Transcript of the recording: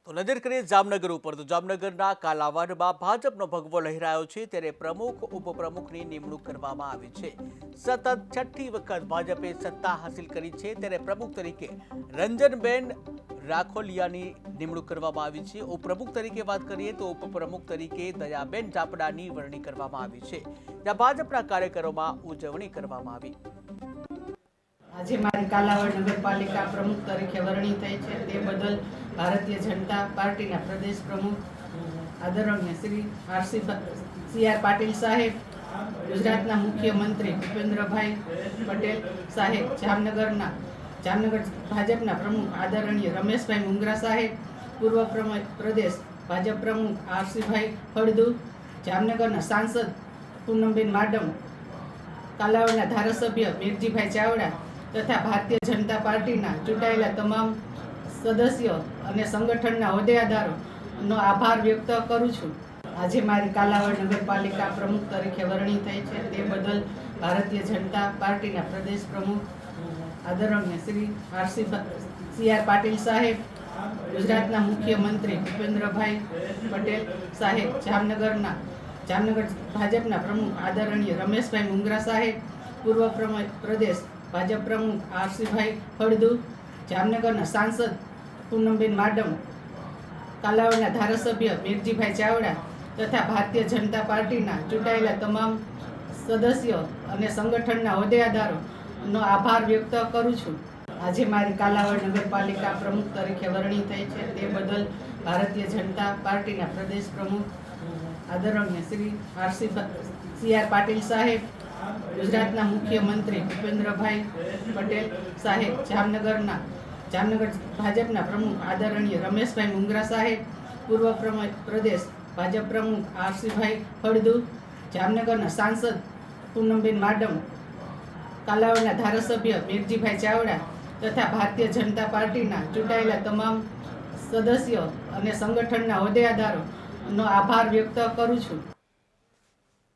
તો નજર કરીએ જામનગર ઉપર તો જામનગરના કાલાવાડમાં ભાજપનો ભગવો લહેરાયો છે ત્યારે પ્રમુખ ઉપપ્રમુખની નિમણૂક કરવામાં આવી છે। સતત છઠ્ઠી વખત ભાજપે સત્તા હાંસિલ કરી છે ત્યારે પ્રમુખ તરીકે રંજનબેન રાખોલિયાની નિમણૂક કરવામાં આવી છે। ઉપપ્રમુખ તરીકે વાત કરીએ તો ઉપપ્રમુખ તરીકે દયાબેન જાપડાની વરણી કરવામાં આવી છે જ્યાં ભાજપના કાર્યકરોમાં ઉજવણી કરવામાં આવી। આજે મારી કાલાવાડ નગરપાલિકા પ્રમુખ તરીકે વરણી થઈ છે તે બદલ ભારતીય જનતા પાર્ટીના પ્રદેશ પ્રમુખ આદરણીય શ્રી સી.આર. પાટીલ સાહેબ, ગુજરાતના મુખ્યમંત્રી ભૂપેન્દ્રભાઈ પટેલ સાહેબ, જામનગર ભાજપના પ્રમુખ આદરણીય રમેશભાઈ મુંગરા સાહેબ, પૂર્વ પ્રદેશ ભાજપ પ્રમુખ આરસીભાઈ ફળદુ, જામનગરના સાંસદ પૂનમબેન માડમ, કાલાવાડના ધારાસભ્ય મીરજીભાઈ ચાવડા તથા ભારતીય જનતા પાર્ટીના ચૂંટાયેલા તમામ સદસ્યો અને સંગઠનના હોદ્દેદારોનો આભાર વ્યક્ત કરું છું। આજે મારી કાલાવાડ નગરપાલિકા પ્રમુખ તરીકે વરણી થઈ છે તે બદલ ભારતીય જનતા પાર્ટીના પ્રદેશ પ્રમુખ આદરણીય શ્રી સી.આર. પાટીલ સાહેબ, ગુજરાતના મુખ્યમંત્રી ભૂપેન્દ્રભાઈ પટેલ સાહેબ, જામનગર ભાજપના પ્રમુખ આદરણીય રમેશભાઈ મુંગરા સાહેબ, પૂર્વ પ્રદેશ ભાજપ પ્રમુખ આરસીભાઈ ફળદુ, જામનગરના સાંસદ પૂનમબેન માડમ, કાલાવાડના ધારાસભ્ય મીરજીભાઈ ચાવડા તથા ભારતીય જનતા પાર્ટીના ચૂંટાયેલા તમામ સદસ્યો અને સંગઠનના હોદ્દેદારોનો આભાર વ્યક્ત કરું છું। આજે મારી કાલાવાડ નગરપાલિકા પ્રમુખ તરીકે વરણી થઈ છે તે બદલ ભારતીય જનતા પાર્ટીના પ્રદેશ પ્રમુખ આદરણીય શ્રી સી.આર. પાટીલ સાહેબ, ગુજરાતના મુખ્યમંત્રી ભૂપેન્દ્રભાઈ પટેલ સાહેબ, જામનગર ભાજપના પ્રમુખ આદરણીય રમેશભાઈ મુંગરા સાહેબ, પૂર્વ પ્રદેશ ભાજપ પ્રમુખ આરસીભાઈ ફળદુ, જામનગરના સાંસદ પૂનમબેન માડમ, કાલાવાડના ધારાસભ્ય મીરજીભાઈ ચાવડા તથા ભારતીય જનતા પાર્ટીના ચૂંટાયેલા તમામ સદસ્યો અને સંગઠનના હોદ્દેદારોનો આભાર વ્યક્ત કરું છું।